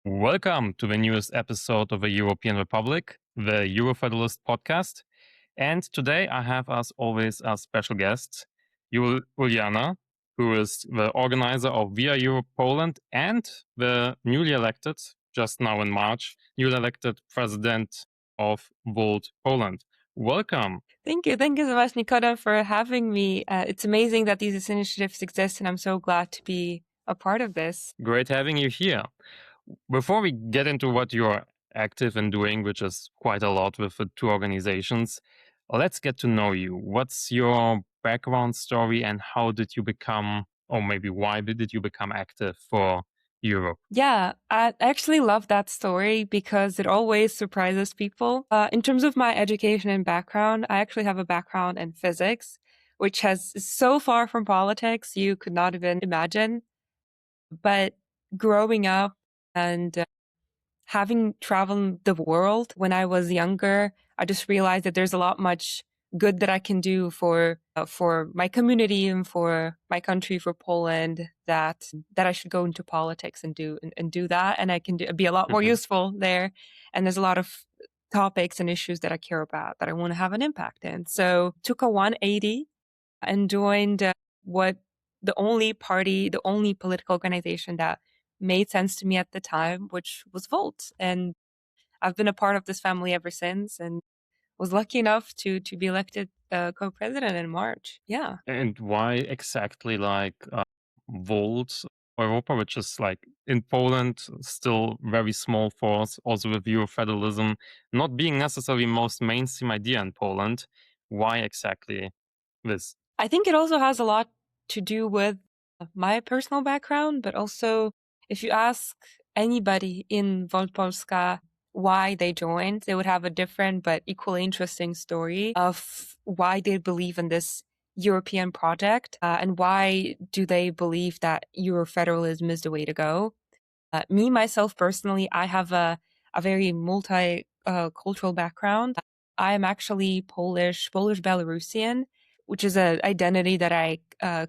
Welcome to the newest episode of the European Republic, the Eurofederalist podcast. And today I have, as always, a special guest, Ulyana, who is the organizer of Via Europe Poland and the newly elected, just now in March, newly elected president of Volt Poland. Welcome. Thank you. Thank you so much, Nikodem, for having me. It's amazing that these initiatives exist, and I'm so glad to be a part of this. Great having you here. Before we get into what you're active in doing, which is quite a lot with the two organizations, let's get to know you. What's your background story and how did you become, or maybe why did you become active for Europe? Yeah, I actually love that story because it always surprises people. In terms of my education and background, I actually have a background in physics, which is so far from politics you could not even imagine. But growing up and having traveled the world when I was younger, I just realized that there's a lot much good that I can do for my community and for my country, for Poland. That I should go into politics and do that, and I can be a lot more useful there. And there's a lot of topics and issues that I care about that I want to have an impact in. So took a 180 and joined what the only political organization that made sense to me at the time, which was Volt. And I've been a part of this family ever since and was lucky enough to be elected co-president in March. Yeah. And why exactly Volt Europa, which is like in Poland, still very small force, also with Eurofederalism, not being necessarily most mainstream idea in Poland. Why exactly this? I think it also has a lot to do with my personal background, but also if you ask anybody in Volt Polska why they joined, they would have a different but equally interesting story of why they believe in this European project and why do they believe that Eurofederalism is the way to go. Me, myself, personally, I have a very multi-cultural background. I am actually Polish-Belarusian, which is an identity that I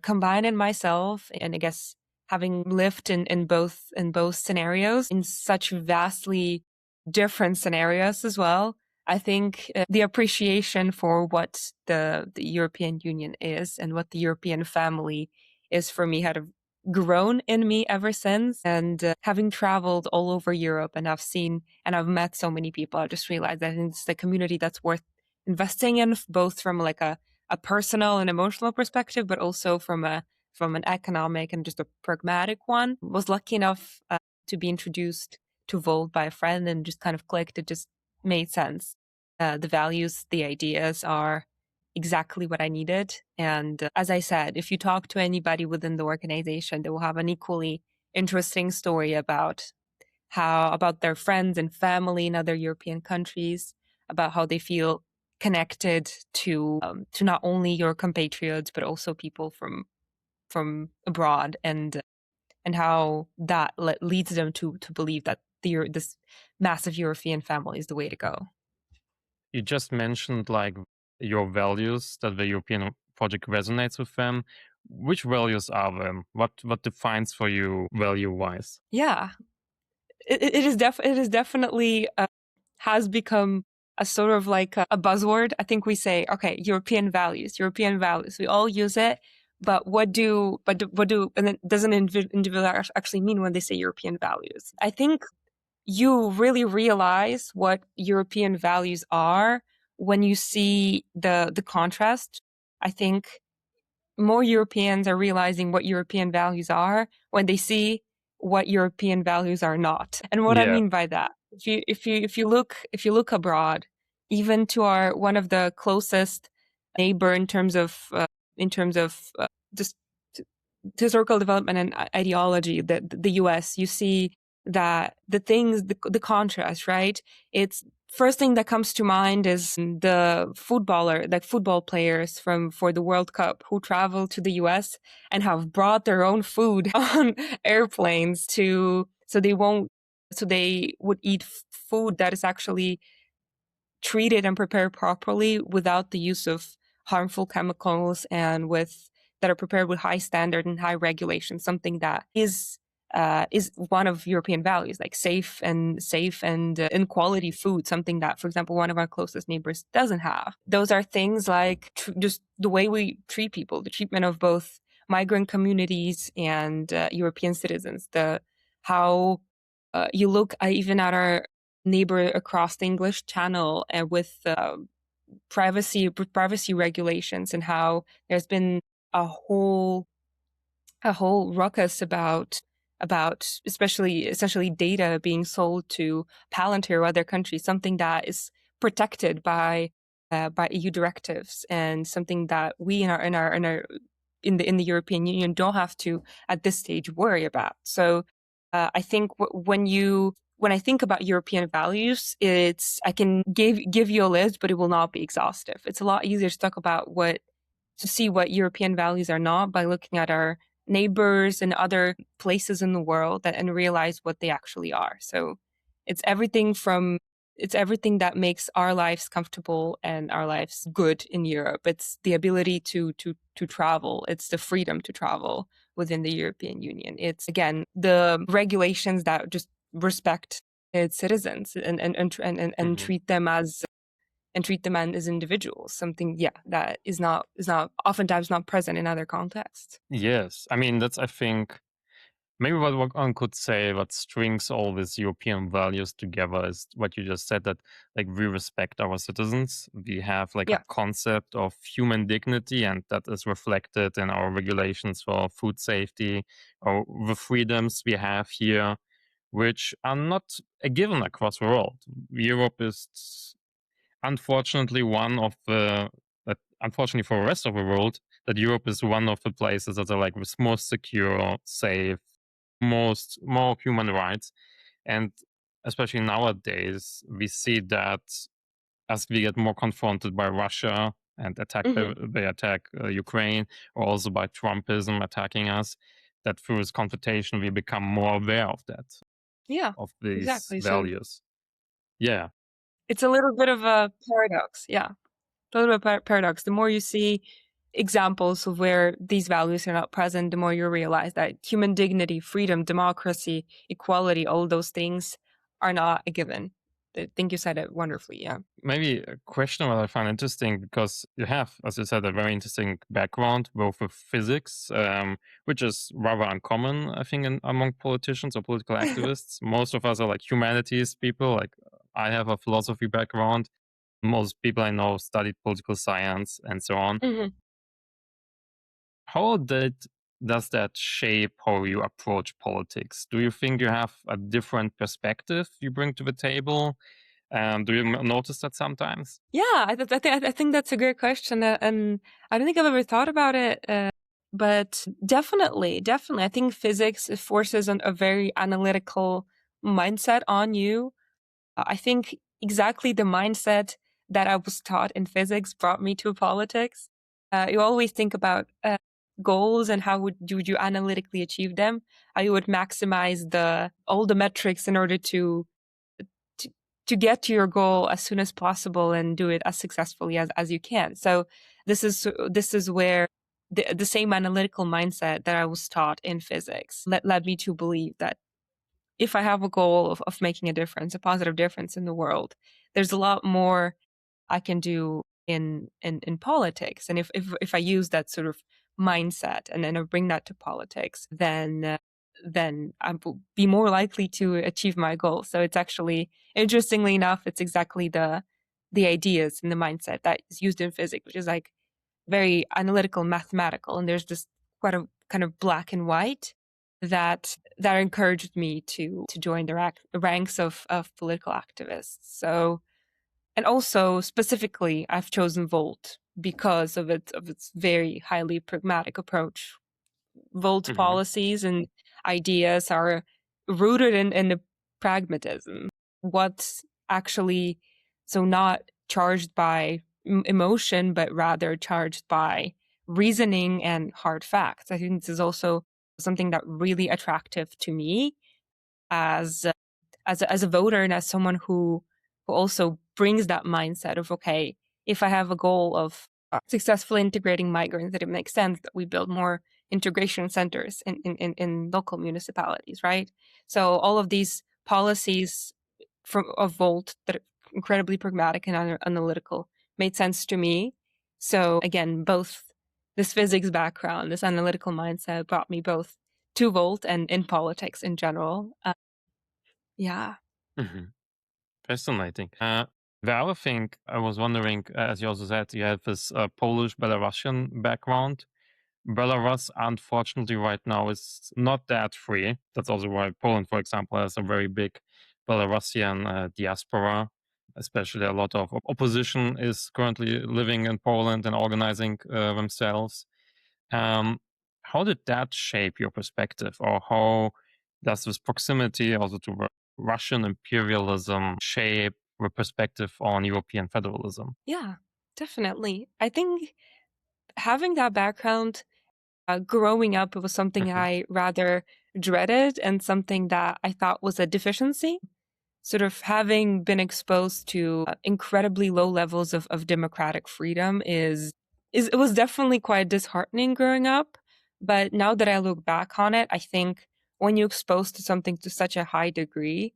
combine in myself. And I guess having lived in both scenarios, in such vastly different scenarios as well, I think the appreciation for what the European Union is and what the European family is for me had grown in me ever since. And having traveled all over Europe and I've met so many people, I just realized that it's the community that's worth investing in, both from like a personal and emotional perspective, but also from an economic and just a pragmatic one. Was lucky enough to be introduced to Volt by a friend and just kind of clicked. It just made sense. The values, the ideas are exactly what I needed. And as I said, if you talk to anybody within the organization, they will have an equally interesting story about their friends and family in other European countries, about how they feel connected to not only your compatriots but also people from abroad, and how that leads them to believe that this massive European family is the way to go. You just mentioned like your values, that the European project resonates with them. Which values are them? What defines for you value-wise? Yeah, it is definitely has become a sort of like a buzzword. I think we say, okay, European values. We all use it, but what do and it doesn't individual actually mean when they say European values? I think you really realize what European values are when you see the contrast. I think more Europeans are realizing what European values are when they see what European values are not. And what I mean by that, if you look abroad, even to our one of the closest neighbor in terms of just historical development and ideology, the U.S., you see that the contrast, right? It's first thing that comes to mind is the football players for the World Cup who travel to the US and have brought their own food on airplanes so they would eat food that is actually treated and prepared properly without the use of harmful chemicals and that are prepared with high standard and high regulation, something that is is one of European values, like safe and in quality food, something that, for example, one of our closest neighbors doesn't have. Those are things like just the way we treat people, the treatment of both migrant communities and European citizens, how you look even at our neighbor across the English Channel with privacy regulations, and how there's been a whole ruckus about essentially data being sold to Palantir or other countries, something that is protected by EU directives, and something that we in the European Union don't have to at this stage worry about. So I think when I think about European values, I can give you a list, but it will not be exhaustive. It's a lot easier to talk about to see what European values are not by looking at our neighbors and other places in the world and realize what they actually are. So it's everything that makes our lives comfortable and our lives good in Europe. It's the ability to travel. It's the freedom to travel within the European Union. It's, again, the regulations that just respect its citizens and treat them as individuals, something that is not oftentimes not present in other contexts. Yes, I mean, that's, I think, maybe what one could say, what strings all these European values together is what you just said, that like we respect our citizens. We have like a concept of human dignity, and that is reflected in our regulations for food safety or the freedoms we have here, which are not a given across the world. Europe is unfortunately unfortunately for the rest of the world, that Europe is one of the places that are like the most secure, safe, more human rights. And especially nowadays, we see that as we get more confronted by Russia and they attack Ukraine, or also by Trumpism attacking us, that through this confrontation we become more aware of that, Yeah, of these exactly. So values. Yeah. it's a little bit of a paradox. Yeah, a little bit of a paradox. The more you see examples of where these values are not present, the more you realize that human dignity, freedom, democracy, equality, all those things are not a given. I think you said it wonderfully. Yeah. Maybe a question that I find interesting, because you have, as you said, a very interesting background, both with physics, which is rather uncommon, I think, among politicians or political activists. Most of us are like humanities people. Like I have a philosophy background. Most people I know studied political science and so on. Mhm. How does that shape how you approach politics? Do you think you have a different perspective you bring to the table? Do you notice that sometimes? Yeah, I think that's a great question, and I don't think I've ever thought about it. But definitely, I think physics forces a very analytical mindset on you. I think exactly the mindset that I was taught in physics brought me to politics. You always think about goals and how would you analytically achieve them. How you would maximize all the metrics in order to to get to your goal as soon as possible and do it as successfully as you can. So this is where the same analytical mindset that I was taught in physics led me to believe that if I have a goal of making a difference, a positive difference in the world, there's a lot more I can do in politics. And if I use that sort of mindset and then I bring that to politics, then I will be more likely to achieve my goal. So it's actually, interestingly enough, it's exactly the ideas and the mindset that is used in physics, which is like very analytical, mathematical, and there's just quite a kind of black and white that encouraged me to join the ranks of political activists. So, and also specifically, I've chosen Volt because of its very highly pragmatic approach. Volt's policies and ideas are rooted in the pragmatism. What's actually not charged by emotion, but rather charged by reasoning and hard facts. I think this is also something that really attractive to me as a voter and as someone who also brings that mindset of, okay, if I have a goal of successfully integrating migrants, that it makes sense that we build more integration centers in local municipalities, right? So all of these policies of Volt that are incredibly pragmatic and analytical made sense to me. So again, both this physics background, this analytical mindset brought me both to Volt and in politics in general. Yeah. Mhm. Fascinating. The other thing I was wondering, as you also said, you have this Polish-Belarusian background. Belarus, unfortunately, right now is not that free. That's also why Poland, for example, has a very big Belarusian diaspora. Especially a lot of opposition is currently living in Poland and organizing themselves. Um, how did that shape your perspective, or how does this proximity also to Russian imperialism shape your perspective on European federalism? Yeah, definitely. I think having that background, growing up, it was something Mhm. I rather dreaded and something that I thought was a deficiency. Sort of having been exposed to incredibly low levels of democratic freedom is it was definitely quite disheartening growing up. But now that I look back on it, I think when you're exposed to something to such a high degree,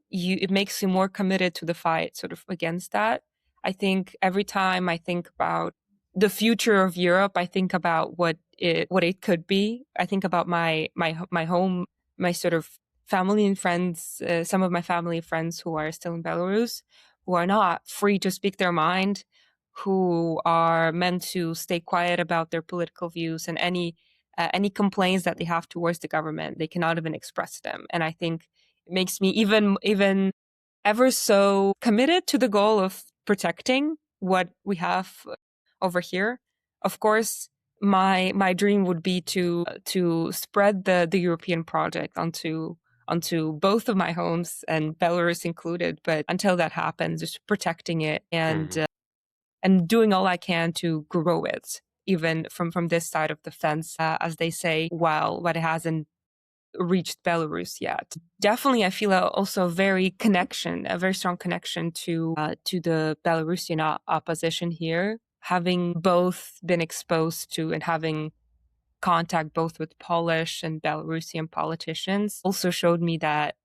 you it makes you more committed to the fight sort of against that. I think every time I think about the future of Europe, I think about what it could be. I think about my home, my sort of family and friends, some of my family and friends who are still in Belarus, who are not free to speak their mind, who are meant to stay quiet about their political views, and any complaints that they have towards the government, they cannot even express them. And I think it makes me even ever so committed to the goal of protecting what we have over here. Of course, my dream would be to spread the European project onto both of my homes and Belarus included. But until that happens, just protecting it Mhm. and doing all I can to grow it, even from this side of the fence, as they say, while what it hasn't reached Belarus yet. Definitely, I feel also a very strong connection to the Belarusian opposition here. Having both been exposed to and having contact both with Polish and Belarusian politicians also showed me that,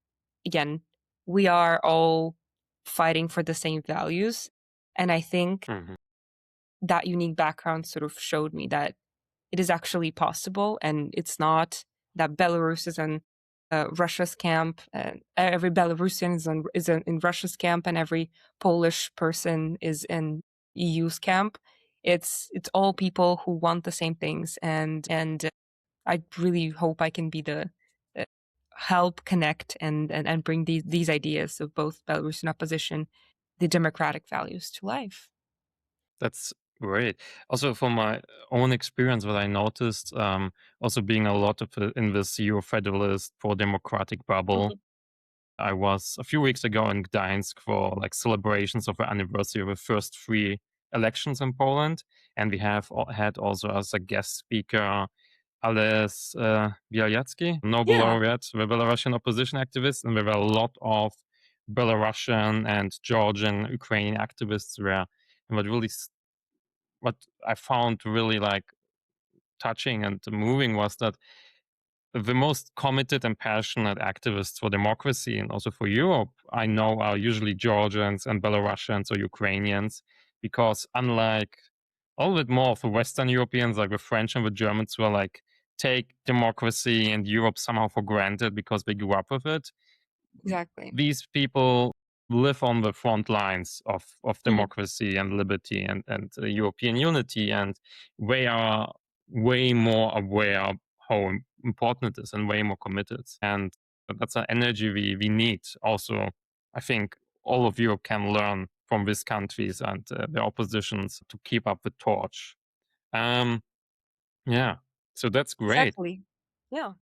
again, we are all fighting for the same values. And I think Mhm. that unique background sort of showed me that it is actually possible, and it's not that Belarus is in Russia's camp, and every Belarusian is in Russia's camp, and every Polish person is in EU's camp. It's all people who want the same things, and I really hope I can be the uh, help connect and bring these ideas of both Belarusian opposition, the democratic values to life. That's great. Also, from my own experience, what I noticed, also being a lot of in this Euro-federalist pro-democratic bubble, Mhm. I was a few weeks ago in Gdańsk for like celebrations of the anniversary of the first free elections in Poland, and we have had also as a guest speaker Ales Bialyacki, Nobel Yeah, laureate, the Belarusian opposition activist, and there were a lot of Belarusian and Georgian, Ukrainian activists there. And what I found really like touching and moving was that the most committed and passionate activists for democracy and also for Europe I know are usually Georgians and Belarusians or Ukrainians, because unlike a little bit more of the Western Europeans, like the French and the Germans, who are like take democracy and Europe somehow for granted because they grew up with it, exactly. these people live on the front lines of Mhm. democracy and liberty and European unity, and they are way more aware of how important it is and way more committed. And that's an energy we need. Also, I think all of Europe can learn from these countries and their oppositions to keep up the torch. Um, yeah, so that's great. Exactly. Yeah.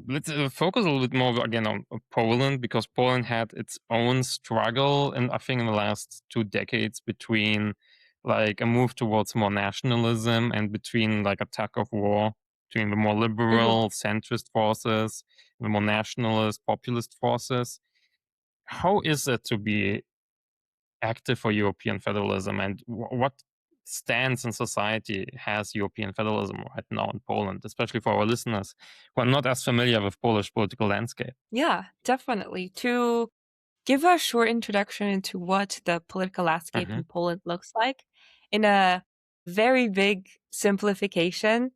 Let's focus a little bit more again on Poland, because Poland had its own struggle, and I think in the last 2 decades between like a move towards more nationalism and between like a tug of war between the more Mhm. liberal centrist forces, the more nationalist populist forces. How is it to be active for European federalism, and what stance in society has European federalism right now in Poland, especially for our listeners who are not as familiar with Polish political landscape? Yeah, definitely. To give a short introduction into what the political landscape Hmm. in Poland looks like, in a very big simplification,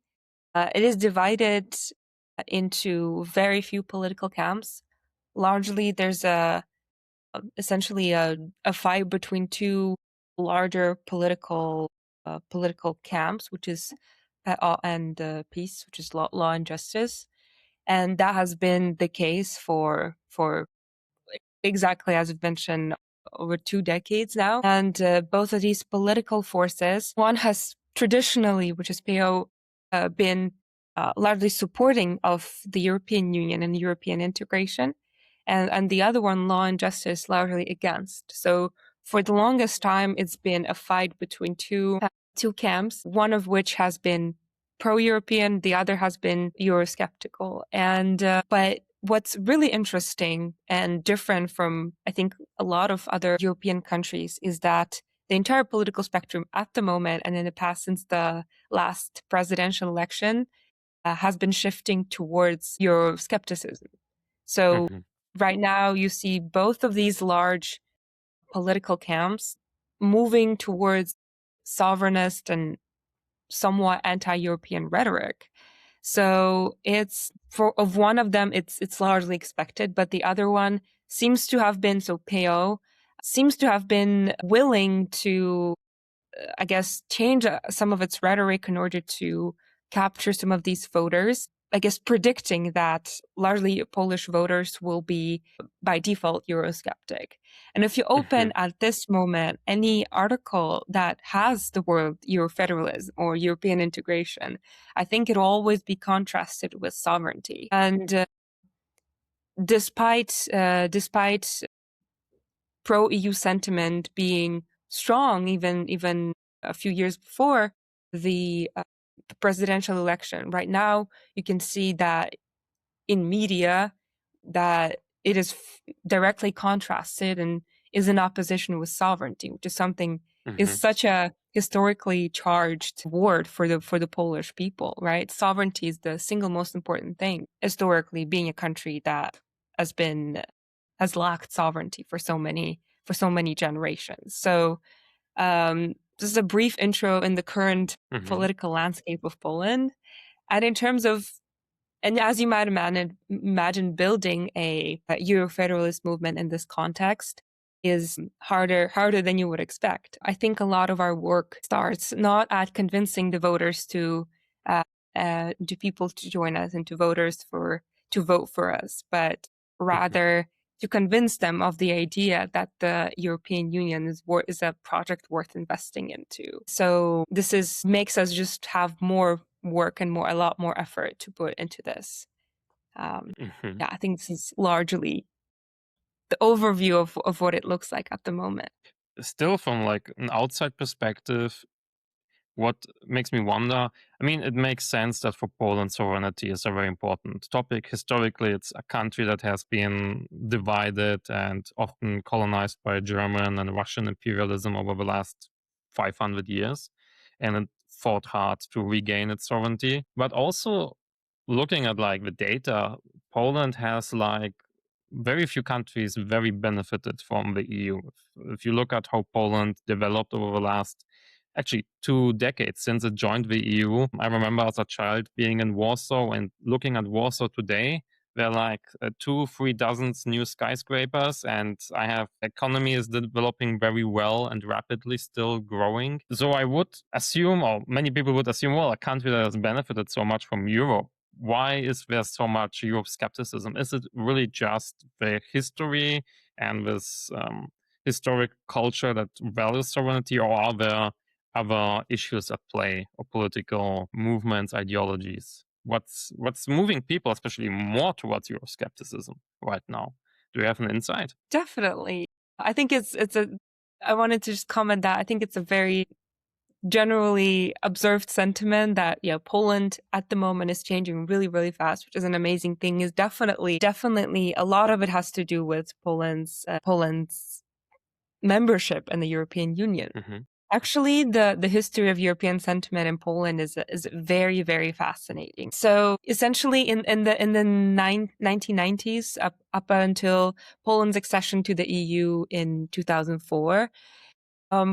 it is divided into very few political camps. Largely, there's essentially a fight between two larger political camps, which is and peace, which is law and justice, and that has been the case for exactly as you've mentioned over 2 decades now. And both of these political forces, one has traditionally, which is PO, been largely supporting of the European Union and European integration, and the other one, law and justice, largely against. So for the longest time, it's been a fight between two camps, one of which has been pro-European, the other has been Eurosceptical. And but what's really interesting and different from, I think, a lot of other European countries is that the entire political spectrum at the moment and in the past, since the last presidential election, has been shifting towards Euroscepticism. So Hmm. right now, you see both of these large political camps moving towards sovereignist and somewhat anti-European rhetoric. So it's of one of them, it's largely expected, but the other one seems to have been, so PO seems to have been willing to, I guess, change some of its rhetoric in order to capture some of these voters. I guess predicting that largely Polish voters will be by default Eurosceptic. And if you Hmm. open at this moment any article that has the word Eurofederalism or European integration, I think it'll always be contrasted with sovereignty. And despite pro-EU sentiment being strong, even a few years before the presidential election. Right now, you can see that in media that it is directly contrasted and is in opposition with sovereignty, which is something is Hmm. such a historically charged word for the Polish people, right? Sovereignty is the single most important thing historically, being a country that has lacked sovereignty for so many generations. So this is a brief intro in the current Hmm. political landscape of Poland. And in terms of, and as you might imagine building a Euro-federalist movement in this context is harder than you would expect. I think a lot of our work starts not at convincing the voters uh, to people to join us and to vote for us, but Hmm. rather to convince them of the idea that the European Union is a project worth investing into. So makes us just have more work and a lot more effort to put into this. Um, Hmm. yeah, I think this is largely the overview of what it looks like at the moment. Still, from like an outside perspective, what makes me wonder, I mean, it makes sense that for Poland, sovereignty is a very important topic. Historically, it's a country that has been divided and often colonized by German and Russian imperialism over the last 500 years, and it fought hard to regain its sovereignty. But also, looking at like the data, Poland has like very few countries very benefited from the EU. If you look at how Poland developed over the last actually 2 decades since it joined the EU. I remember as a child being in Warsaw and looking at Warsaw today. There are like 2, 3 dozens new skyscrapers, and I have economy is developing very well and rapidly, still growing. So I would assume, or many people would assume, well, a country that has benefited so much from Europe, why is there so much Europe skepticism? Is it really just the history and this historic culture that values sovereignty, or are there other issues at play, or political movements, ideologies? What's moving people, especially more towards Euroscepticism right now? Do you have an insight? Definitely. I think I wanted to just comment that I think it's a very generally observed sentiment that, yeah, Poland at the moment is changing really, really fast, which is an amazing thing. Is definitely a lot of it has to do with Poland's membership in the European Union. Hmm. Actually, the history of European sentiment in Poland is very, very fascinating. So essentially, in the 1990s, up until Poland's accession to the EU in 2004,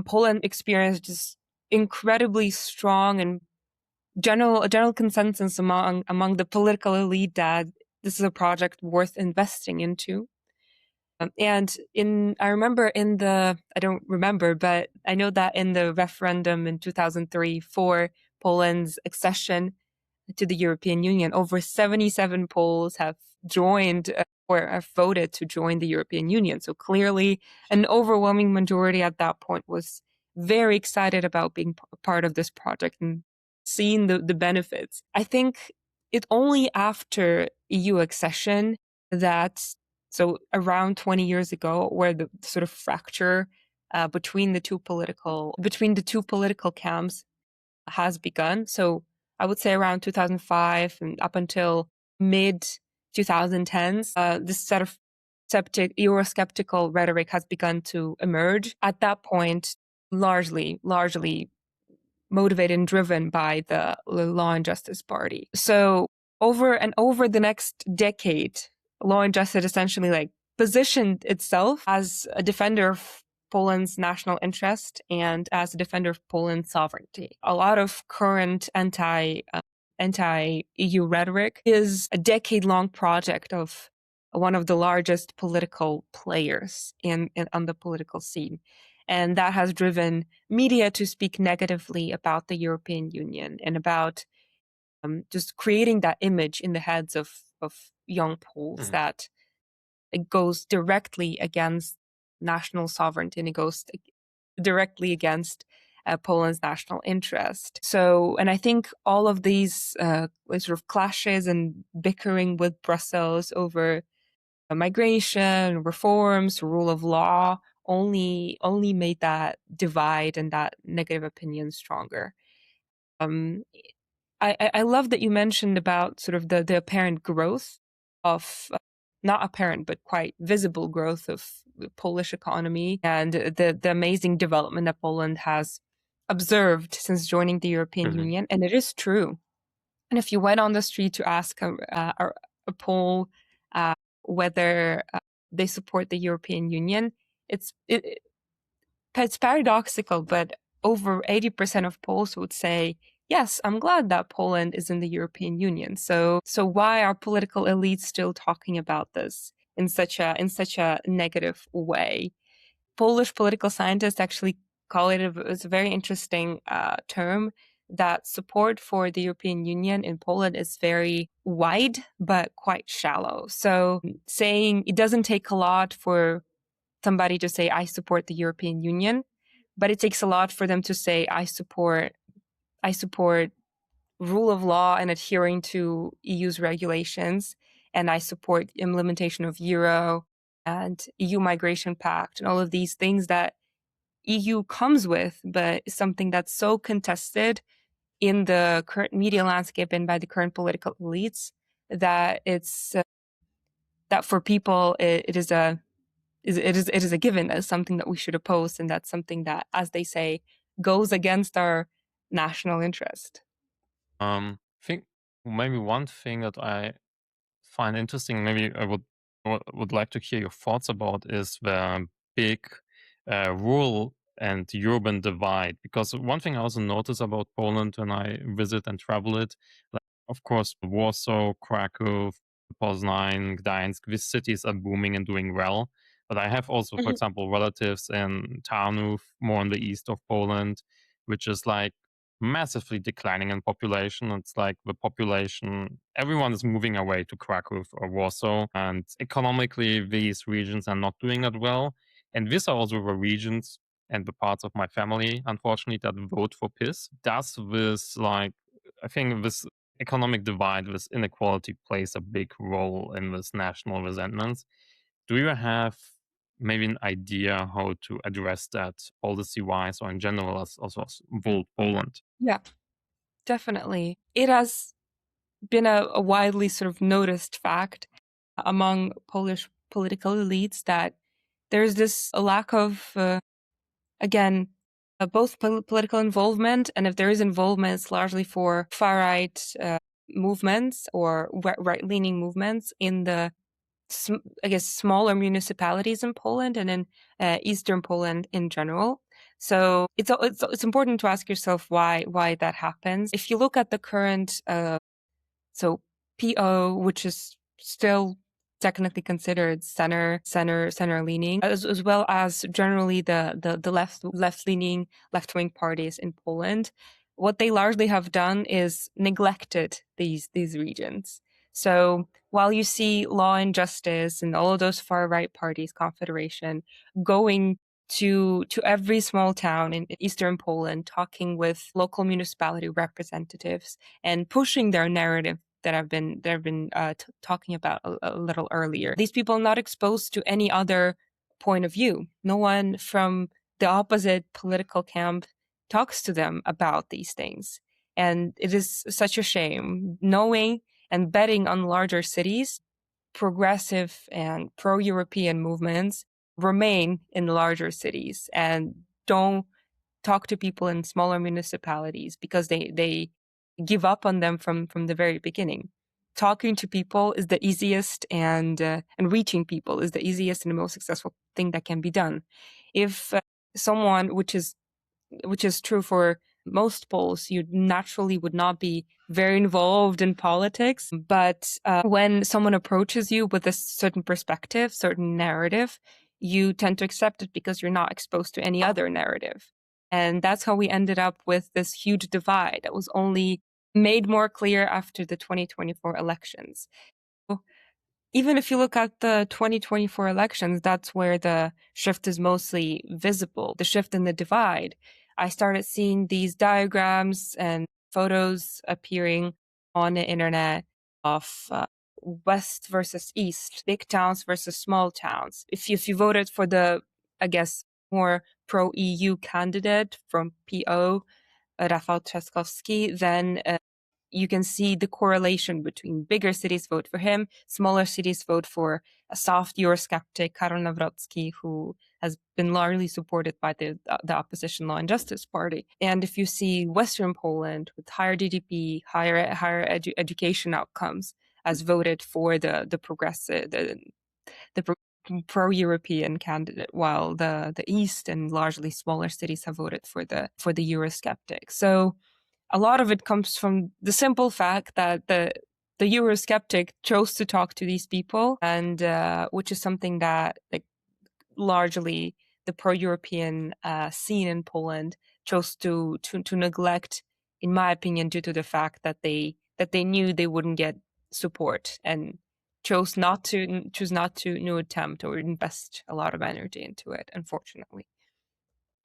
Poland experienced this incredibly strong and a general consensus among the political elite that this is a project worth investing into. I remember I don't remember, but I know that in the referendum in 2003 for Poland's accession to the European Union, over 77 Poles have joined or have voted to join the European Union. So clearly, an overwhelming majority at that point was very excited about being part of this project and seeing the benefits. I think it only after EU accession so around 20 years ago, where the sort of fracture between the two political camps has begun. So I would say around 2005 and up until mid 2010s, this sort of Eurosceptical rhetoric has begun to emerge. At that point, largely motivated and driven by the Law and Justice Party. So over the next decade, Law and Justice essentially positioned itself as a defender of Poland's national interest and as a defender of Poland's sovereignty. A lot of current anti-EU rhetoric is a decade-long project of one of the largest political players on the political scene. And that has driven media to speak negatively about the European Union and about just creating that image in the heads of young Poles that it goes directly against national sovereignty and it goes directly against Poland's national interest. So, and I think all of these sort of clashes and bickering with Brussels over migration, reforms, rule of law only made that divide and that negative opinion stronger. I love that you mentioned about sort of the apparent growth of not apparent but quite visible growth of the Polish economy and the amazing development that Poland has observed since joining the European Union, and it is true. And if you went on the street to ask a Pole whether they support the European Union, it's paradoxical, but over 80% of Poles would say, yes, I'm glad that Poland is in the European Union. So why are political elites still talking about this in such a negative way? Polish political scientists actually call it it's a very interesting term, that support for the European Union in Poland is very wide but quite shallow. So saying it doesn't take a lot for somebody to say, I support the European Union, but it takes a lot for them to say, I support rule of law and adhering to EU's regulations, and I support implementation of Euro and EU Migration Pact and all of these things that EU comes with, but something that's so contested in the current media landscape and by the current political elites that it's that for people it is a given as something that we should oppose, and that's something that, as they say, goes against our national interest. I think maybe one thing that I find interesting, maybe I would like to hear your thoughts about, is the big rural and urban divide. Because one thing I also notice about Poland when I visit and travel it, like, of course, Warsaw, Krakow, Poznań, Gdańsk, these cities are booming and doing well. But I have also, for example, relatives in Tarnów, more in the east of Poland, which is like massively declining in population. It's like the population, everyone is moving away to Krakow or Warsaw, and economically these regions are not doing that well. And these are also the regions and the parts of my family, unfortunately, that vote for PiS. Does this, like, I think this economic divide, this inequality plays a big role in this national resentment. Do you have maybe an idea how to address that policy-wise or in general as also as Volt Poland? Yeah, definitely. It has been a widely sort of noticed fact among Polish political elites that there's this a lack of, again, both political involvement, and if there is involvement, it's largely for far-right movements or right-leaning movements in the, I guess, smaller municipalities in Poland and in Eastern Poland in general. So it's important to ask yourself why that happens. If you look at the current so PO, which is still technically considered center leaning, as well as generally the left leaning, left wing parties in Poland, what they largely have done is neglected these regions. So while you see Law and Justice and all of those far right parties, Confederation, going to every small town in Eastern Poland, talking with local municipality representatives and pushing their narrative that I've been talking about a little earlier. These people are not exposed to any other point of view. No one from the opposite political camp talks to them about these things. And it is such a shame. Knowing and betting on larger cities, progressive and pro-European movements remain in larger cities and don't talk to people in smaller municipalities because they give up on them from the very beginning. Talking to people is the easiest, and reaching people is the easiest and the most successful thing that can be done. If someone, which is true for most Poles, you naturally would not be very involved in politics. But when someone approaches you with a certain perspective, certain narrative, you tend to accept it because you're not exposed to any other narrative. And that's how we ended up with this huge divide that was only made more clear after the 2024 elections. Even if you look at the 2024 elections, that's where the shift is mostly visible, the shift in the divide. I started seeing these diagrams and photos appearing on the internet of West versus East, big towns versus small towns. If you voted for the, I guess, more pro-EU candidate from PO, Rafał Trzaskowski, then you can see the correlation between bigger cities vote for him, smaller cities vote for a soft Eurosceptic Karol Nawrocki, who has been largely supported by the opposition Law and Justice Party. And if you see Western Poland with higher GDP, higher education outcomes, as voted for the progressive, the pro-European candidate, while the East and largely smaller cities have voted for the Eurosceptic. So a lot of it comes from the simple fact that the Eurosceptic chose to talk to these people, and which is something that, like, largely the pro-European scene in Poland chose to neglect, in my opinion, due to the fact that they knew they wouldn't get support and chose not to attempt or invest a lot of energy into it, unfortunately.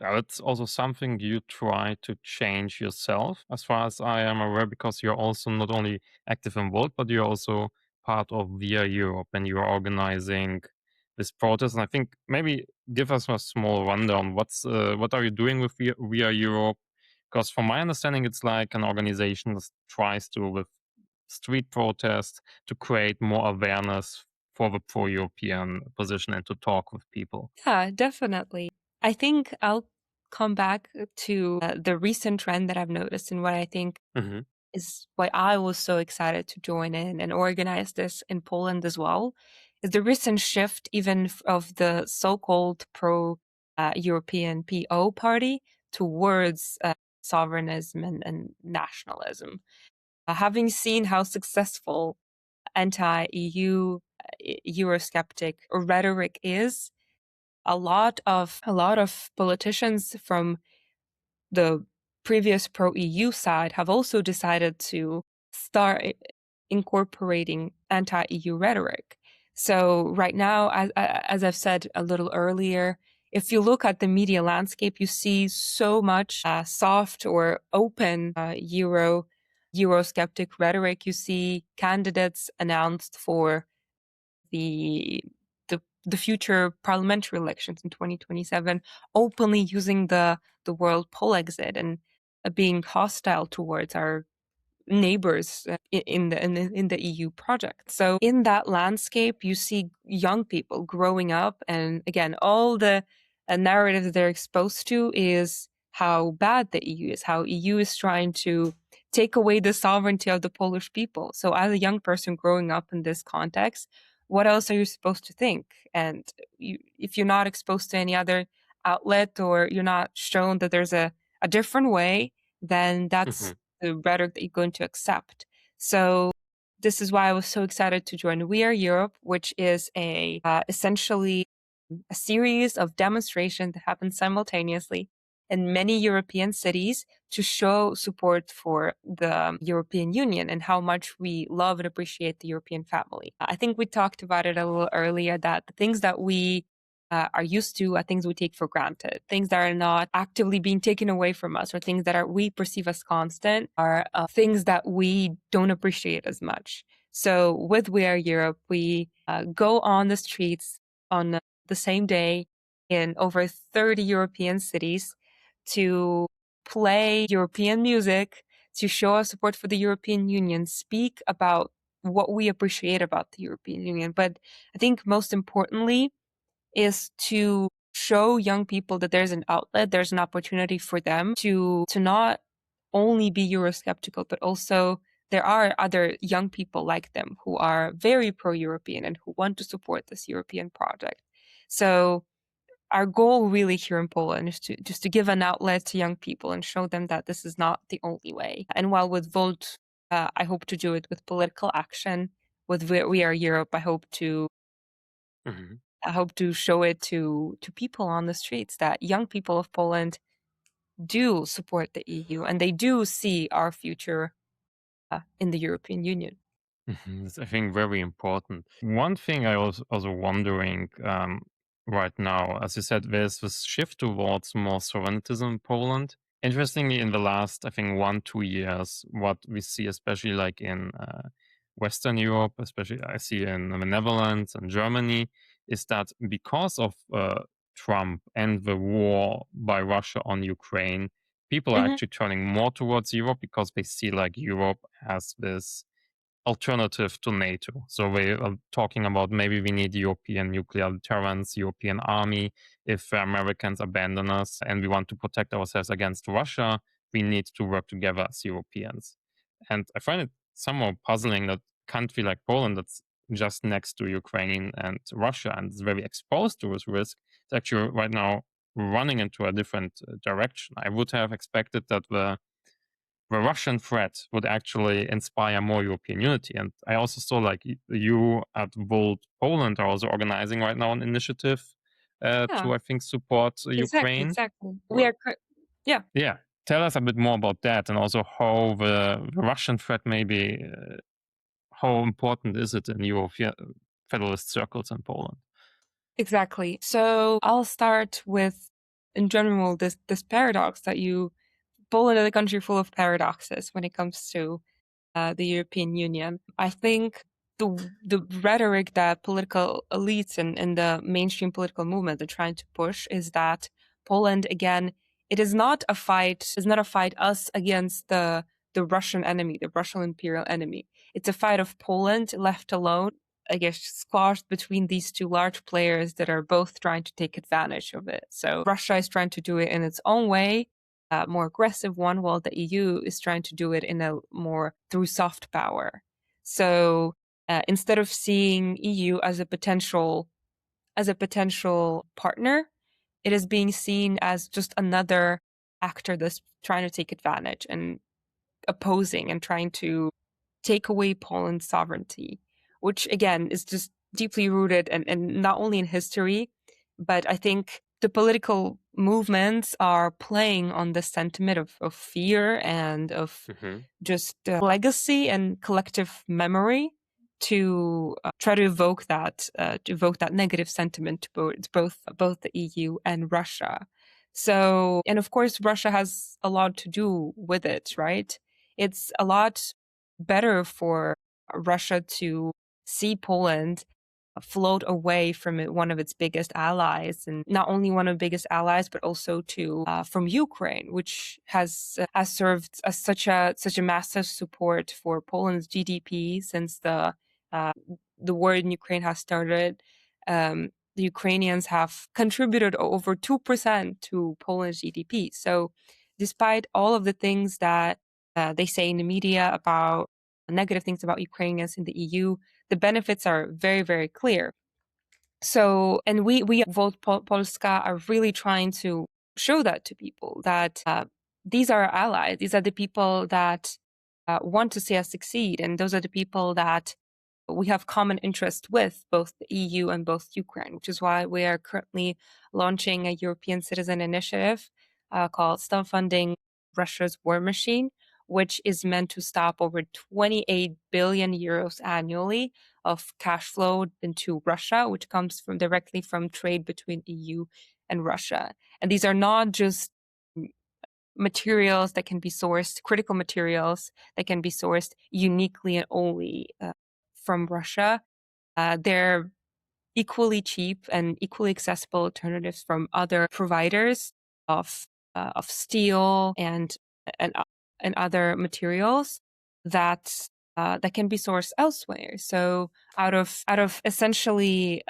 It's also something you try to change yourself, as far as I am aware, because you're also not only active in Volt, but you're also part of Via Europe and you're organizing this protest. And I think maybe give us a small rundown. What are you doing with Via Europe? Because from my understanding, it's like an organization that tries to, with street protests, to create more awareness for the pro-European position and to talk with people. Yeah, definitely. I think I'll come back to the recent trend that I've noticed, and what I think Mhm. is why I was so excited to join in and organize this in Poland as well, is the recent shift even of the so-called pro-European PO party towards sovereignism and nationalism. Having seen how successful anti-EU, Eurosceptic rhetoric is, a lot of politicians from the previous pro-EU side have also decided to start incorporating anti-EU rhetoric. So right now, as I've said a little earlier, if you look at the media landscape, you see so much soft or open Eurosceptic rhetoric. You see candidates announced for the future parliamentary elections in 2027 openly using the word Polexit and being hostile towards our neighbors in the EU project. So in that landscape, you see young people growing up, and again, all the narrative that they're exposed to is how bad the EU is, how EU is trying to take away the sovereignty of the Polish people. So as a young person growing up in this context, what else are you supposed to think? And if you're not exposed to any other outlet, or you're not shown that there's a different way, then that's Hmm. the rhetoric that you're going to accept. So this is why I was so excited to join We Are Europe, which is essentially a series of demonstrations that happen simultaneously in many European cities to show support for the European Union and how much we love and appreciate the European family. I think we talked about it a little earlier, that the things that we are used to are things we take for granted. Things that are not actively being taken away from us, or things that we perceive as constant, are things that we don't appreciate as much. So with We Are Europe, we go on the streets on the same day in over 30 European cities to play European music, to show our support for the European Union, speak about what we appreciate about the European Union. But I think most importantly is to show young people that there's an outlet, there's an opportunity for them to not only be Eurosceptical, but also there are other young people like them who are very pro-European and who want to support this European project. So our goal really here in Poland is to just to give an outlet to young people and show them that this is not the only way. And while with Volt, I hope to do it with political action. With We Are Europe, Hmm. I hope to show it to people on the streets, that young people of Poland do support the EU and they do see our future in the European Union. It's, I think, very important. One thing I was also wondering right now, as you said, there's this shift towards more sovereigntism in Poland. Interestingly, in the last, I think, 1-2 years, what we see, especially like in Western Europe, especially I see in the Netherlands and Germany, is that because of Trump and the war by Russia on Ukraine, people are Hmm. actually turning more towards Europe because they see like Europe as this alternative to NATO. So we are talking about maybe we need European nuclear deterrence, European army. If the Americans abandon us and we want to protect ourselves against Russia, we need to work together as Europeans. And I find it somewhat puzzling that a country like Poland, that's just next to Ukraine and Russia and is very exposed to this risk, is actually right now running into a different direction. I would have expected that the Russian threat would actually inspire more European unity. And I also saw like you at Volt Poland are also organizing right now an initiative Yeah, to, I think, support exactly, Ukraine. exactly. Or- Yeah. Yeah. Tell us a bit more about that, and also how the Russian threat maybe, how important is it in European federalist circles in Poland? Exactly. So I'll start with, in general, this paradox that Poland is a country full of paradoxes when it comes to the European Union. I think the rhetoric that political elites and the mainstream political movement are trying to push is that Poland, again, it is not a fight. It's not a fight us against the Russian enemy, the Russian imperial enemy. It's a fight of Poland left alone, I guess, squashed between these two large players that are both trying to take advantage of it. So Russia is trying to do it in its own way, more aggressive one, while the EU is trying to do it in a more through soft power. So instead of seeing EU as a potential partner, it is being seen as just another actor that's trying to take advantage and opposing and trying to take away Poland's sovereignty, which again is just deeply rooted and not only in history, but I think the political movements are playing on the sentiment of fear and of Hmm. just legacy and collective memory to try to evoke that negative sentiment towards both the EU and Russia. So, and of course, Russia has a lot to do with it, right? It's a lot better for Russia to see Poland float away from one of its biggest allies, and not only one of the biggest allies, but also to from Ukraine, which has served as such a massive support for Poland's GDP since uh, the war in Ukraine has started. the Ukrainians have contributed over 2% to Poland's GDP. So despite all of the things that they say in the media about negative things about Ukrainians in the EU, the benefits are very, very clear. So, and we at Volt Polska are really trying to show that to people, that these are our allies. These are the people that want to see us succeed. And those are the people that we have common interest with, both the EU and both Ukraine, which is why we are currently launching a European citizen initiative called Stop Funding Russia's War Machine, which is meant to stop over 28 billion euros annually of cash flow into Russia, which comes from directly from trade between EU and Russia. And these are not just materials that can be sourced, critical materials that can be sourced uniquely and only from Russia. They're equally cheap and equally accessible alternatives from other providers of steel and and other materials that that can be sourced elsewhere. So out of essentially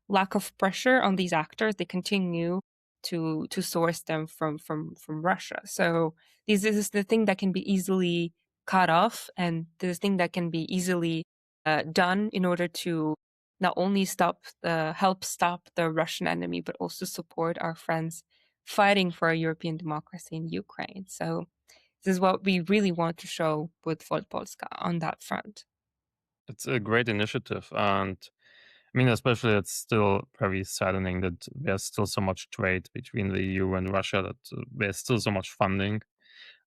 lack of pressure on these actors, they continue to source them from Russia. So this is the thing that can be easily cut off, and the thing that can be easily done in order to not only help stop the Russian enemy, but also support our friends fighting for a European democracy in Ukraine. So this is what we really want to show with Volt Polska on that front. It's a great initiative. And I mean, especially it's still very saddening that there's still so much trade between the EU and Russia, that there's still so much funding.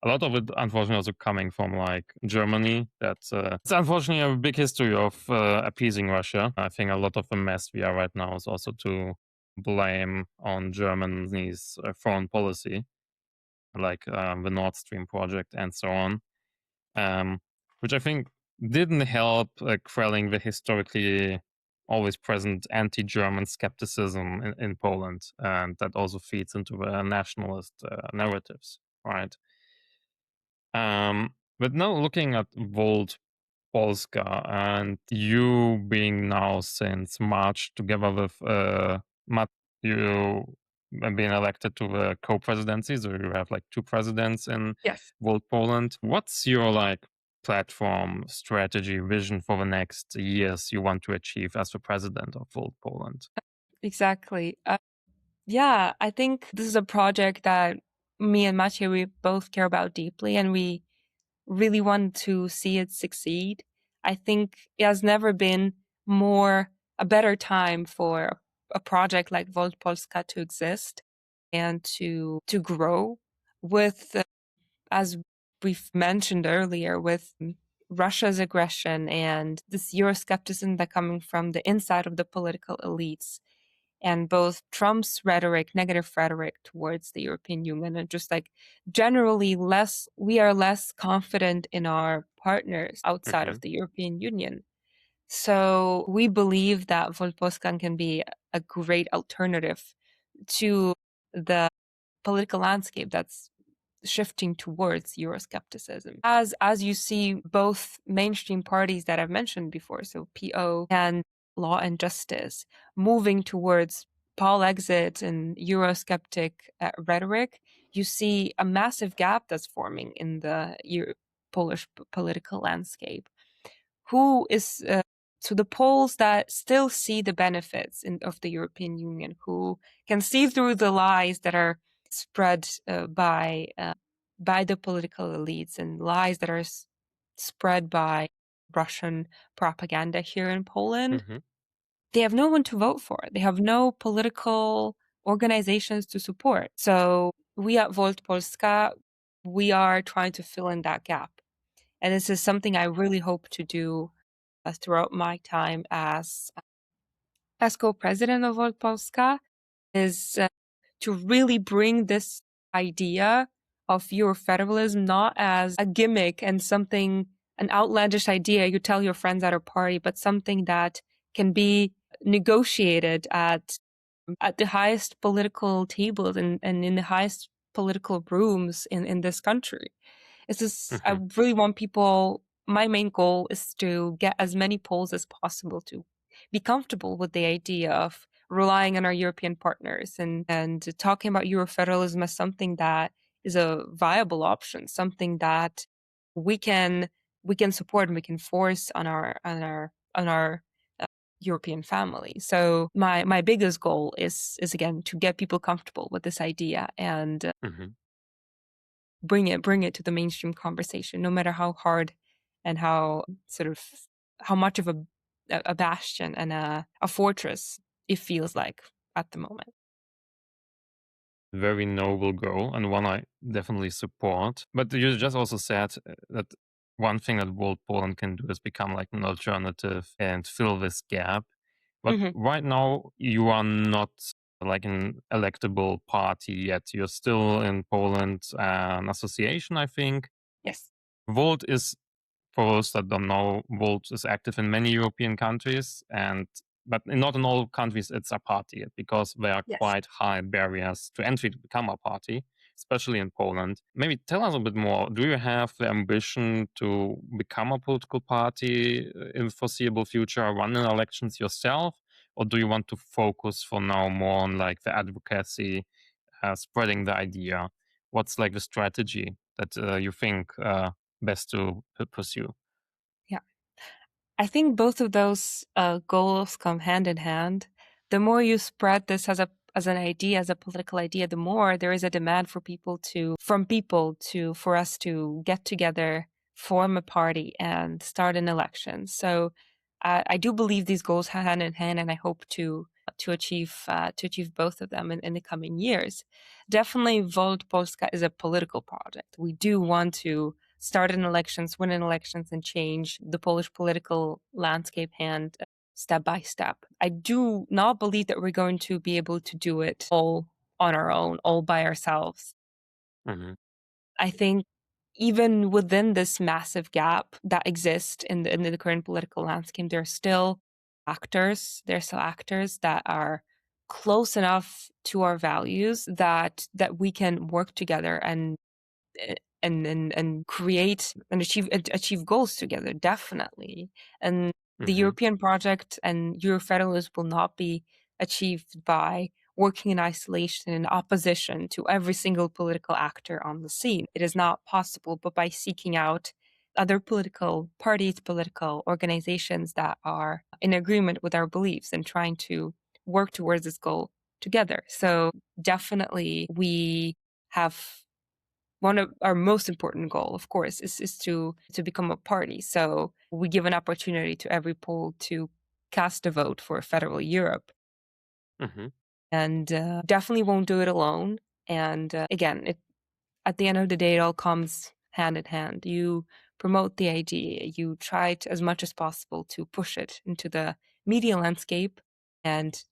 A lot of it, unfortunately, also coming from like Germany. It's unfortunately a big history of appeasing Russia. I think a lot of the mess we are right now is also to blame on Germany's foreign policy, like the Nord Stream project and so on, which I think didn't help quelling the historically always present anti-German skepticism in Poland, and that also feeds into the nationalist narratives, right? But now looking at Volt Polska and you being now since March together with Matt, you have been elected to the co-presidency, so you have like two presidents in Yes. Volt Poland. What's your like platform, strategy, vision for the next years you want to achieve as the president of Volt Poland? Exactly. Yeah, I think this is a project that me and Maciej, we both care about deeply, and we really want to see it succeed. I think it has never been a better time for a project like Volt Polska to exist and to grow with, as we've mentioned earlier, with Russia's aggression and this Euroscepticism that coming from the inside of the political elites, and both Trump's rhetoric, negative rhetoric towards the European Union, and just like generally we are less confident in our partners outside of the European Union. So we believe that Volposkan can be a great alternative to the political landscape that's shifting towards Euroscepticism. As you see, both mainstream parties that I've mentioned before, so PO and Law and Justice, moving towards Polexit and Eurosceptic rhetoric, you see a massive gap that's forming in the Polish political landscape. Who is to the Poles that still see the benefits of the European Union, who can see through the lies that are spread by the political elites and lies that are spread by Russian propaganda here in Poland. They have no one to vote for. They have no political organizations to support. So we at Volt Polska, we are trying to fill in that gap. And this is something I really hope to do throughout my time as co-president of Volt Polska, is to really bring this idea of Eurofederalism not as a gimmick and an outlandish idea you tell your friends at a party, but something that can be negotiated at the highest political tables and in the highest political rooms in this country. I really want people, my main goal is to get as many Poles as possible to be comfortable with the idea of relying on our European partners and talking about Eurofederalism as something that is a viable option, something that we can we can support and we can force on our European family. So my biggest goal is again to get people comfortable with this idea and Hmm. bring it to the mainstream conversation, no matter how hard and how sort of how much of a bastion and a fortress it feels like at the moment. Very noble goal and one I definitely support. But you just also said that one thing that World Poland can do is become like an alternative and fill this gap. But Hmm. right now, you are not like an electable party yet. You're still in Poland, an association, I think. Yes. Volt is, for those that don't know, Volt is active in many European countries, and but not in all countries it's a party because there are Yes. quite high barriers to entry to become a party, especially in Poland. Maybe tell us a bit more. Do you have the ambition to become a political party in the foreseeable future, run in elections yourself, or do you want to focus for now more on like the advocacy, spreading the idea? What's like the strategy that you think best to pursue? Yeah. I think both of those goals come hand in hand. The more you spread this as an idea, as a political idea, the more there is a demand for people to for us to get together, form a party, and start an election. So I do believe these goals hand in hand, and I hope to achieve both of them in the coming years. Definitely, Volt Polska is a political project. We do want to start in elections, win in elections, and change the Polish political landscape hand step by step. I do not believe that we're going to be able to do it all on our own, all by ourselves. Hmm. I think even within this massive gap that exists in the current political landscape, there are still actors that are close enough to our values that we can work together and create and achieve goals together, definitely. And the Hmm. European project and Eurofederalism will not be achieved by working in isolation in opposition to every single political actor on the scene. It is not possible, but by seeking out other political parties, political organizations that are in agreement with our beliefs and trying to work towards this goal together. So definitely we have one of our most important goal, of course, is to become a party. So we give an opportunity to every Pole to cast a vote for federal Europe, Hmm. and definitely won't do it alone. And again, at the end of the day, it all comes hand in hand. You promote the idea, you try to, as much as possible to push it into the media landscape, and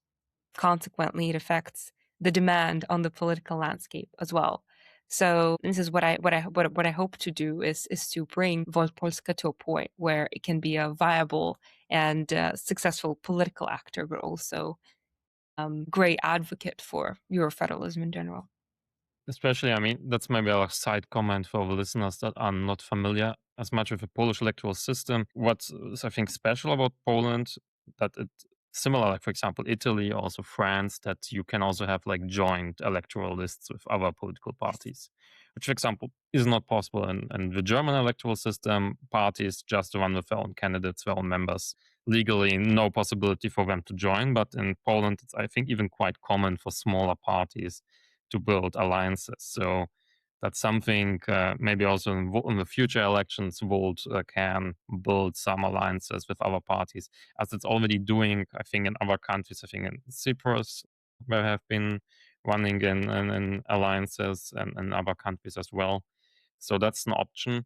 consequently, it affects the demand on the political landscape as well. So this is what I hope to do is to bring Volt Polska to a point where it can be a viable and successful political actor, but also great advocate for Eurofederalism in general. Especially, I mean, that's maybe a side comment for the listeners that are not familiar as much with the Polish electoral system. What's I think special about Poland that it similar, like for example, Italy, also France, that you can also have like joint electoral lists with other political parties, which, for example, is not possible in the German electoral system. Parties just run with their own candidates, their own members. Legally, no possibility for them to join. But in Poland, it's I think even quite common for smaller parties to build alliances. So that's something maybe also in the future elections, Volt can build some alliances with other parties, as it's already doing, I think, in other countries. I think in Cyprus, where have been running in alliances and in other countries as well. So that's an option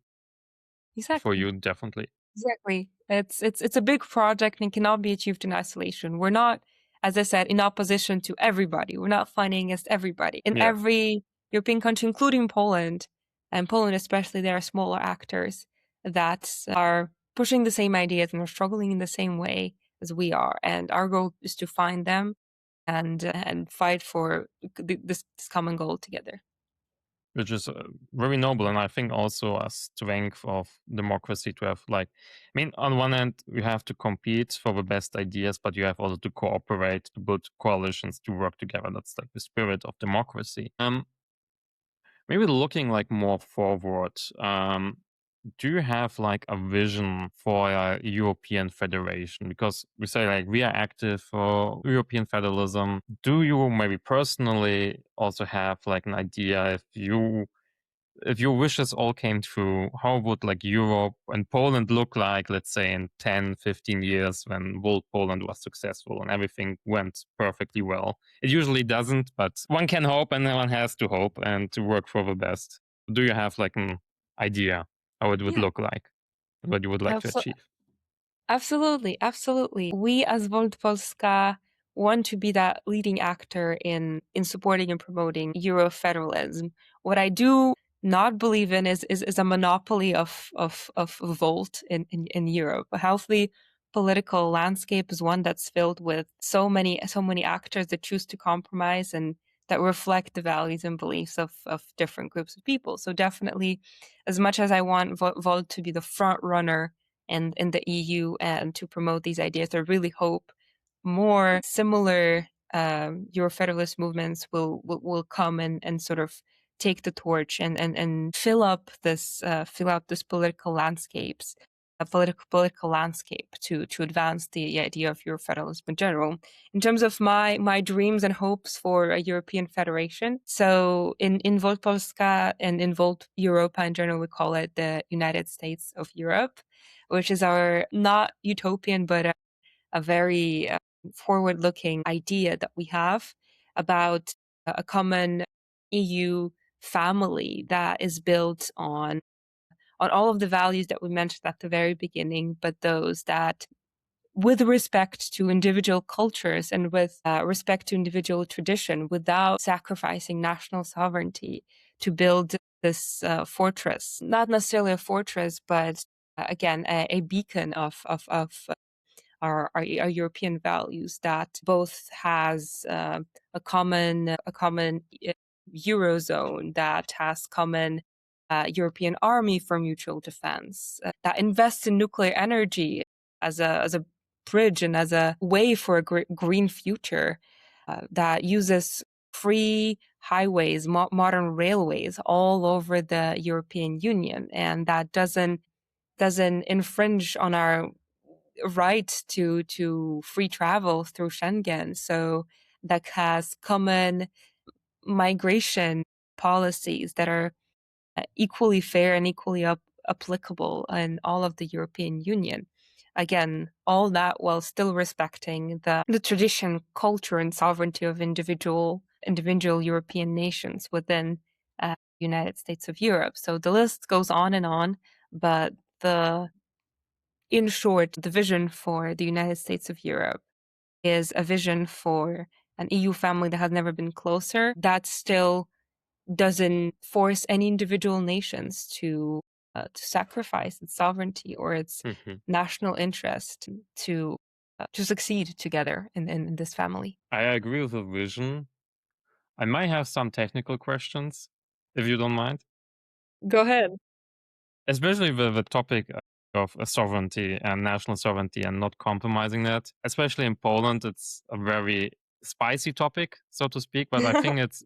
for Exactly. you, definitely. Exactly. It's a big project and cannot be achieved in isolation. We're not, as I said, in opposition to everybody. We're not fighting against everybody. In Yeah. every European country, including Poland, and Poland especially, there are smaller actors that are pushing the same ideas and are struggling in the same way as we are. And our goal is to find them and fight for this common goal together. which is very noble, and I think also a strength of democracy to have like, I mean, on one hand you have to compete for the best ideas, but you have also to cooperate, to build coalitions, to work together. That's like the spirit of democracy. Maybe looking like more forward, do you have like a vision for a European federation? Because we say like we are active for European federalism. Do you maybe personally also have like an idea, if your wishes all came true, how would like Europe and Poland look like, let's say in 10, 15 years when Volt Poland was successful and everything went perfectly well? It usually doesn't, but one can hope and one has to hope and to work for the best. Do you have like an idea how it would Yeah, look like, what you would like to absolutely. achieve? Absolutely, absolutely. We as Volt Polska want to be that leading actor in supporting and promoting Eurofederalism. What I do not believe in is a monopoly of Volt in Europe. A healthy political landscape is one that's filled with so many actors that choose to compromise and that reflect the values and beliefs of different groups of people. So definitely, as much as I want Volt to be the front runner in the EU and to promote these ideas, I really hope more similar Euro-federalist movements will come and sort of take the torch and fill out this political landscapes, a political landscape to advance the idea of Euro-federalism in general. In terms of my dreams and hopes for a European federation, so in Volt Polska and in Volt Europa in general, we call it the United States of Europe, which is our not utopian but a very forward-looking idea that we have about a common EU family that is built on all of the values that we mentioned at the very beginning, but those that, with respect to individual cultures and with respect to individual tradition, without sacrificing national sovereignty, to build this fortress, not necessarily a fortress, but again, a beacon of our European values that both has a common eurozone, that has common European army for mutual defense, that invests in nuclear energy as a bridge and as a way for a green future, that uses free highways, modern railways all over the European Union, and that doesn't infringe on our right to free travel through Schengen. So that has common migration policies that are equally fair and equally applicable in all of the European Union. Again, all that while still respecting the tradition, culture, and sovereignty of individual European nations within United States of Europe. So the list goes on, but in short, the vision for the United States of Europe is a vision for an EU family that has never been closer, that still doesn't force any individual nations to sacrifice its sovereignty or its Mhm. national interest to succeed together in this family. I agree with the vision. I might have some technical questions, if you don't mind. Go ahead. Especially the topic of sovereignty and national sovereignty and not compromising that. Especially in Poland, it's a very spicy topic, so to speak, but I think it's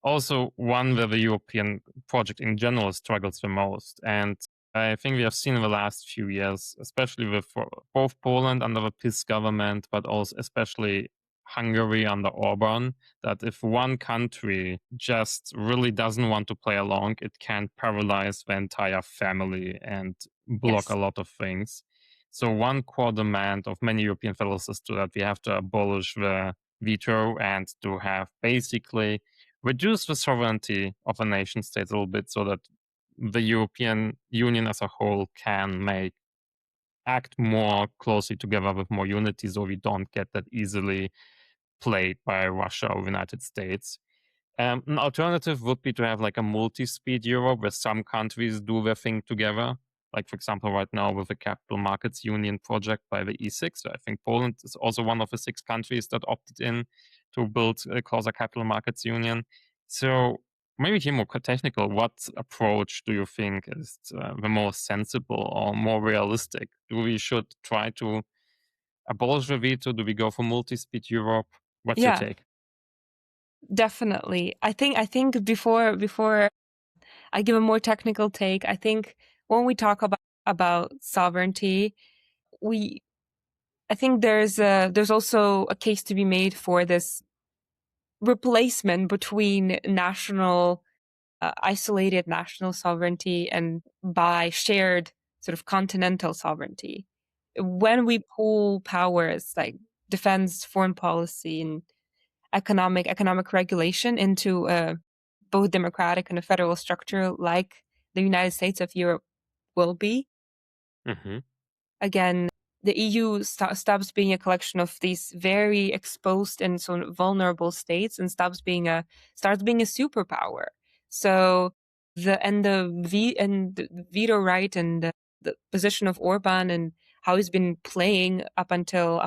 also one where the European project in general struggles the most. And I think we have seen in the last few years, especially with both Poland under the PiS government, but also especially Hungary under Orban, that if one country just really doesn't want to play along, it can paralyze the entire family and block a Yes. lot of things. So one core demand of many European federalists is that we have to abolish the veto and to have basically reduce the sovereignty of a nation state a little bit so that the European Union as a whole can act more closely together with more unity so we don't get that easily played by Russia or the United States. An alternative would be to have like a multi-speed Europe where some countries do their thing together. Like, for example, right now with the Capital Markets Union project by the E6, I think Poland is also one of the 6 countries that opted in to build a closer capital markets union. So maybe here more technical, what approach do you think is the more sensible or more realistic? Do we should try to abolish the veto? Do we go for multi-speed Europe? What's your Yeah, take? definitely. I think before I give a more technical take, I think when we talk about sovereignty, we I think there's also a case to be made for this replacement between isolated national sovereignty and by shared sort of continental sovereignty. When we pool powers like defense, foreign policy, and economic regulation into both democratic and a federal structure like the United States of Europe will be, Hmm. again, the EU stops being a collection of these very exposed and sort of vulnerable states and starts being a superpower. So the veto right and the position of Orban and how he's been playing up until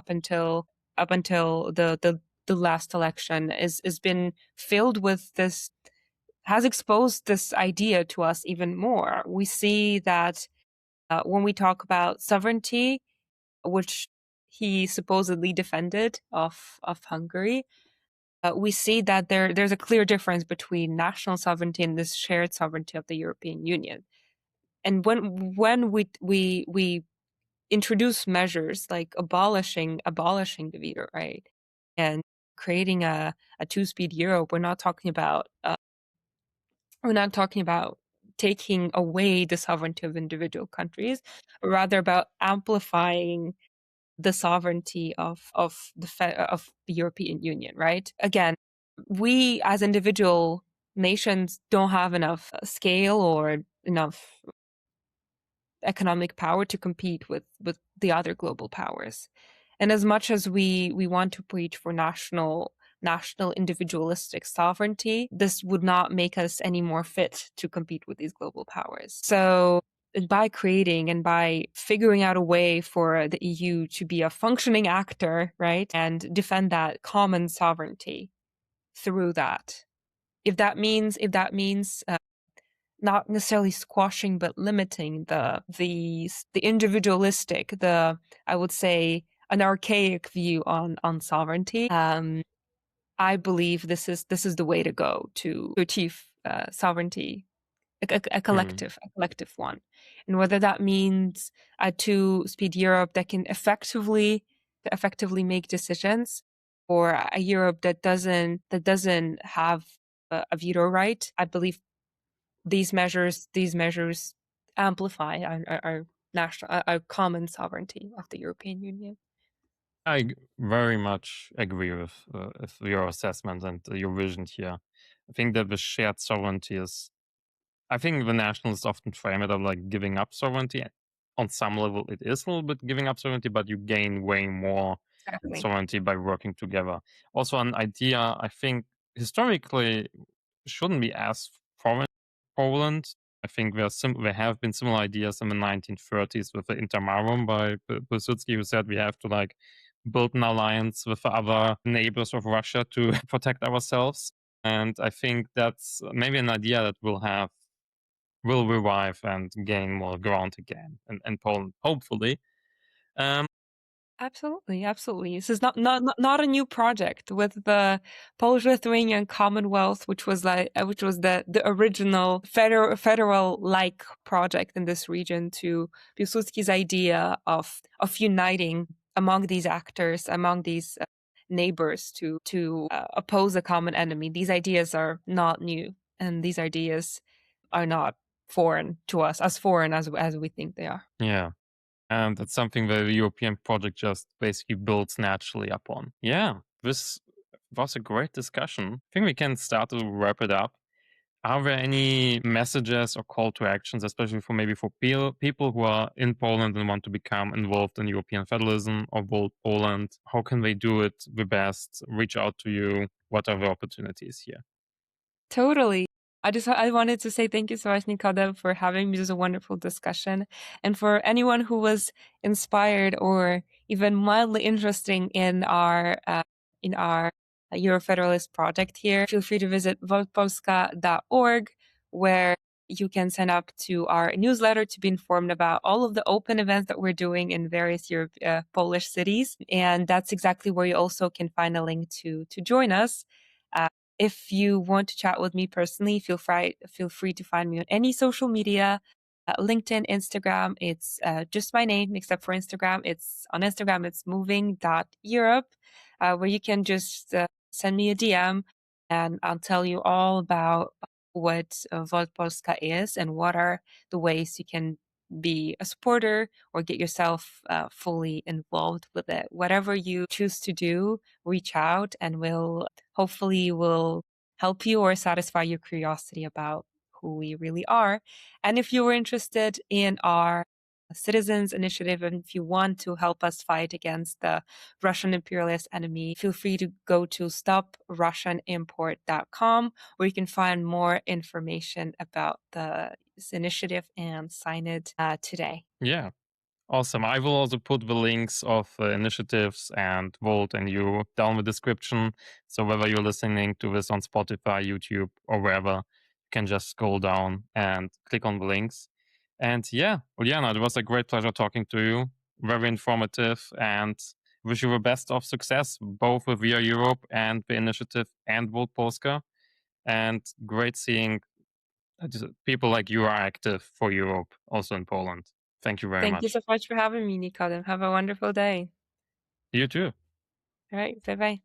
the last election is been filled with this, has exposed this idea to us even more. We see that when we talk about sovereignty, which he supposedly defended of Hungary, we see that there's a clear difference between national sovereignty and this shared sovereignty of the European Union. And when we introduce measures like abolishing the veto right and creating a two-speed Europe, we're not talking about taking away the sovereignty of individual countries, but rather about amplifying the sovereignty of the European Union, right? Again, we as individual nations don't have enough scale or enough economic power to compete with the other global powers. And as much as we want to preach for national individualistic sovereignty, this would not make us any more fit to compete with these global powers. So by creating and by figuring out a way for the EU to be a functioning actor, right, and defend that common sovereignty through that, if that means not necessarily squashing but limiting the individualistic, I would say an archaic view on sovereignty, I believe this is the way to go to achieve sovereignty, a collective one. And whether that means a two-speed Europe that can effectively make decisions, or a Europe that doesn't have a veto right, I believe these measures amplify our our common sovereignty of the European Union. Very much agree with your assessment and your vision here. I think that the shared sovereignty is, I think the nationalists often frame it of like giving up sovereignty. On some level, it is a little bit giving up sovereignty, but you gain way more Exactly. sovereignty by working together. Also, an idea I think historically shouldn't be as foreign in Poland. I think there have been similar ideas in the 1930s with the Intermarum by Pilsudski, who said we have to like build an alliance with the other neighbors of Russia to protect ourselves. And I think that's maybe an idea that will revive and gain more ground again in Poland, hopefully. Um, Absolutely, absolutely. This is not a new project with the Polish-Lithuanian Commonwealth, which was the original federal like project in this region, to Piłsudski's idea of uniting among these actors, among these neighbors to oppose a common enemy. These ideas are not new, and these ideas are not foreign to us, as foreign as we think they are. yeah. And that's something the European project just basically builds naturally upon. Yeah, this was a great discussion. I think we can start to wrap it up. Are there any messages or call to actions, especially for maybe for people who are in Poland and want to become involved in European federalism or Volt Poland? How can they do it the best? Reach out to you. What are the opportunities here? Totally. I wanted to say thank you so much, Nikodem, for having me. This was a wonderful discussion. And for anyone who was inspired or even mildly interesting in our Eurofederalist project here. Feel free to visit voltpolska.org, where you can sign up to our newsletter to be informed about all of the open events that we're doing in various Polish cities. And that's exactly where you also can find a link to join us. If you want to chat with me personally, feel free to find me on any social media. LinkedIn, Instagram, it's just my name except for Instagram. It's on Instagram, it's moving.europe, where you can just send me a DM and I'll tell you all about what Volt Polska is and what are the ways you can be a supporter or get yourself fully involved with it. Whatever you choose to do, reach out and we'll hopefully will help you or satisfy your curiosity about who we really are. And if you were interested in our Citizens Initiative, and if you want to help us fight against the Russian imperialist enemy, feel free to go to stoprussianimport.com, where you can find more information about this initiative and sign it today. Yeah. Awesome. I will also put the links of initiatives and Volt and you down the description. So whether you're listening to this on Spotify, YouTube, or wherever, you can just scroll down and click on the links. And yeah, Ulyana, it was a great pleasure talking to you. Very informative, and wish you the best of success, both with Via Europe and the initiative and Volt Polska. And great seeing people like you are active for Europe, also in Poland. Thank you very Thank you much. so much for having me, Nikodem. Have a wonderful day. You too. All right. Bye bye.